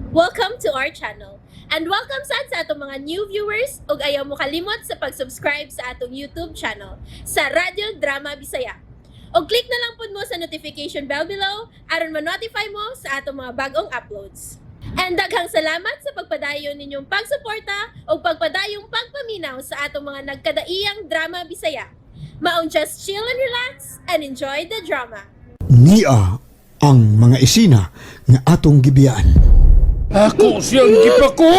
Welcome to our channel. And welcome sa atong mga new viewers ug ayaw mo kalimot sa pag-subscribe sa atong YouTube channel sa Radio Drama Bisaya. O click na lang pud mo sa notification bell below aron ma-notify mo sa atong mga bagong uploads. And daghang salamat sa pagpadayon ninyong pagsuporta o pagpadayong pagpaminaw sa atong mga nagkadaiyang Drama Bisaya. Maong just chill and relax and enjoy the drama. Niya ang mga isina nga atong gibiyaan. Ako siyang gipako!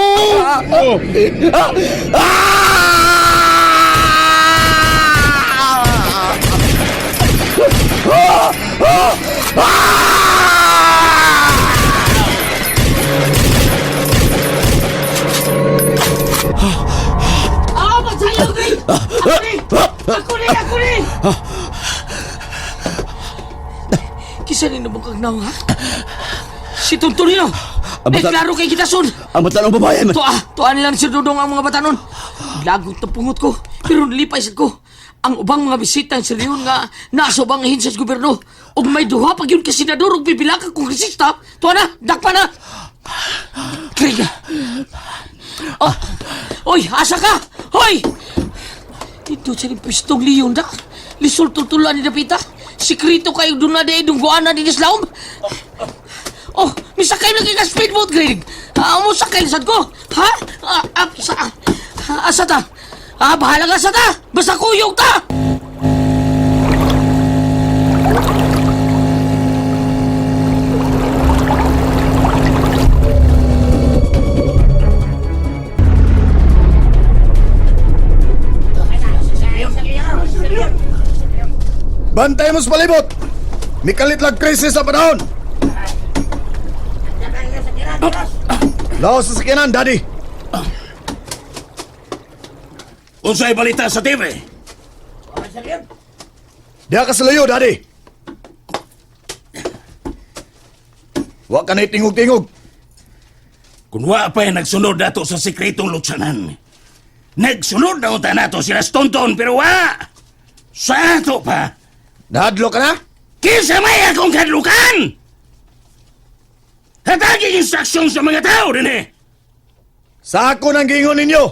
Magsayaw, Greg! Ako ni! Kisa rin na mong kagnaw, ha? Si Tontonino! Ay, klaro kay kita, son! Ang batanong babae man! Tuan lang si Dudong ang mga batanon. Lagot na pungot ko, pero nalipay sad ko. Ang ubang mga bisita sa Leon nga nasa ubang ahinsya sa gobyerno. O may duha pag yun ka senador o bibilakang kongresista. Tuan na, dakpa na! Craig! Oh, oy, asa ka? Hoy! Ito sa rin pistong Leon da. Lisol tutulan ni Dapita. Sikrito kayo doon na di dungguan na din sa laom. Oh, misakay lagi ka speedboat, Greg. Musakay lisad ko. Ha? Asa ta? Bahala ka sa ta. Basta kuyog ta. Bantay mo sa palibot! Mikalit lang krisis sa panahon! Laos sa sakyanan, Daddy! Unsay balita sa TV? Diya ka sa layo, Daddy! Wa ka na'y tingog-tingog! Kung wa pa'y nagsunod nato sa sikretong lutsanan, nagsunod na unta nato sila stonton, pero wa! Sa ato pa! Nahadlo ka na? Kinsa may akong kadlukan! Hataging instruksyon sa mga tao din eh! Sa ako nang gingon ninyo!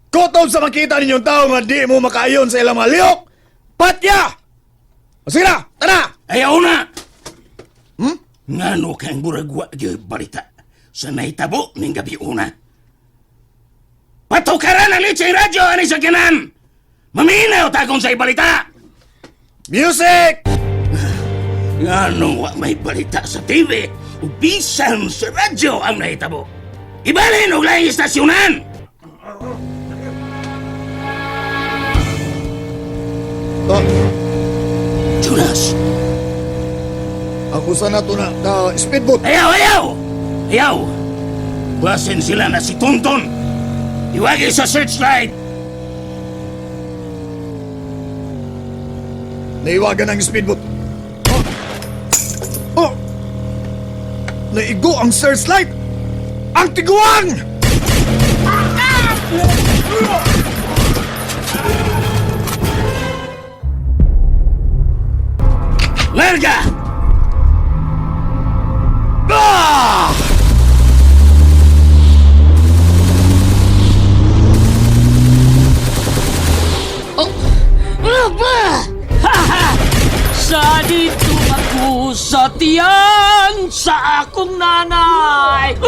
Kotob sa makita ninyong tao nga di mo makaayon sa ilang mga liyok! Patya! O sige na! Tara! Ayaw na! Ngano kang buragwa yung balita sa nahitabo ng gabi una? Patukaran ang litsay radyo ani sa kanan! Maminaw takong sa ibalita! Music! Ngano wa may balita sa TV o bisan sa radyo ang nahitabo? Ibalin og laing istasyonan! Jonas! Ako sana to na speedboat! Ayaw! Basin sila na si Tonton! Iwagi sa searchlight! Naiwagan ang speedboat. Oh! Naigo ang searchlight! Ang Tiguwang! Larga! Ah! Sa dito ako sa tiyan sa akong nanay.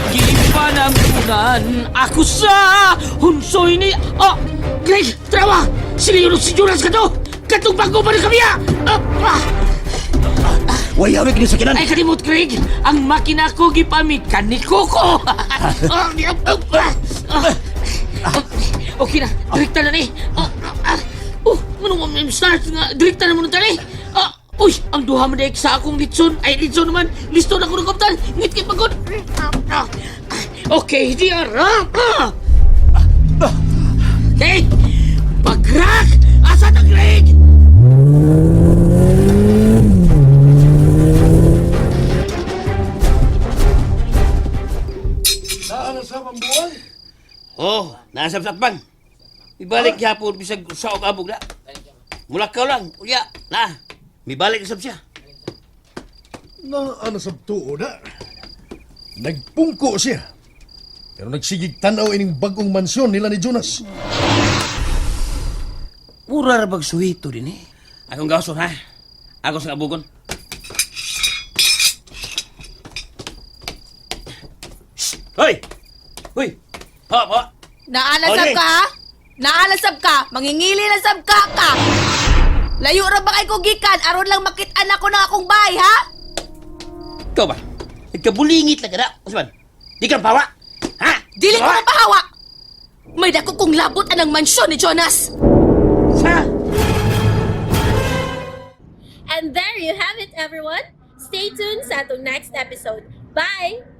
Gipanangkunan ako sa hunsoy ni... Greg, trawa! Siniyunod si Jonas ka to! Katong bago pa rin kami Wayawig ni sa kinan! Ay, kalimot, Greg! Ang makina ko gipamikan ni Coco! Okay na, direkta na ni. Manong start nga, direkta na mo na tali. Uy, ang duha mo dahil sa akong litson. Ay, litson naman. Listo na ko ng kaptan. Ngit-ngit pagod. Okay, dear. Okay, pag-crack! Asa na, Greg? Oh, nasa sakpan. Ibalik yapon bisag sa abog na. Mulakaw lang, uya, na. Mibalik isab siya. Na ano sa tuo na? Nagpungko siya. Pero nagsigig tanaw ining bagong mansyon nila ni Jonas. Mura ra bag suhito din eh. Akong gawson ha. Ako sa kabugon. Hoy! Hoy! Pa! Naalasab Oli! ka ha? Naalasab ka? Mangingili na sab ka! Layo ra ba kay ko gikan aron lang makit-an ako ng akong bahay ha? Ikaw ba? Nagkabulingit lang ka na. Usman, di ka pawa. Ha? Dili ko Pawa? mapahawa! May dako kong labot anang mansyon ni Jonas! Sa? And there you have it, everyone. Stay tuned sa atong next episode. Bye!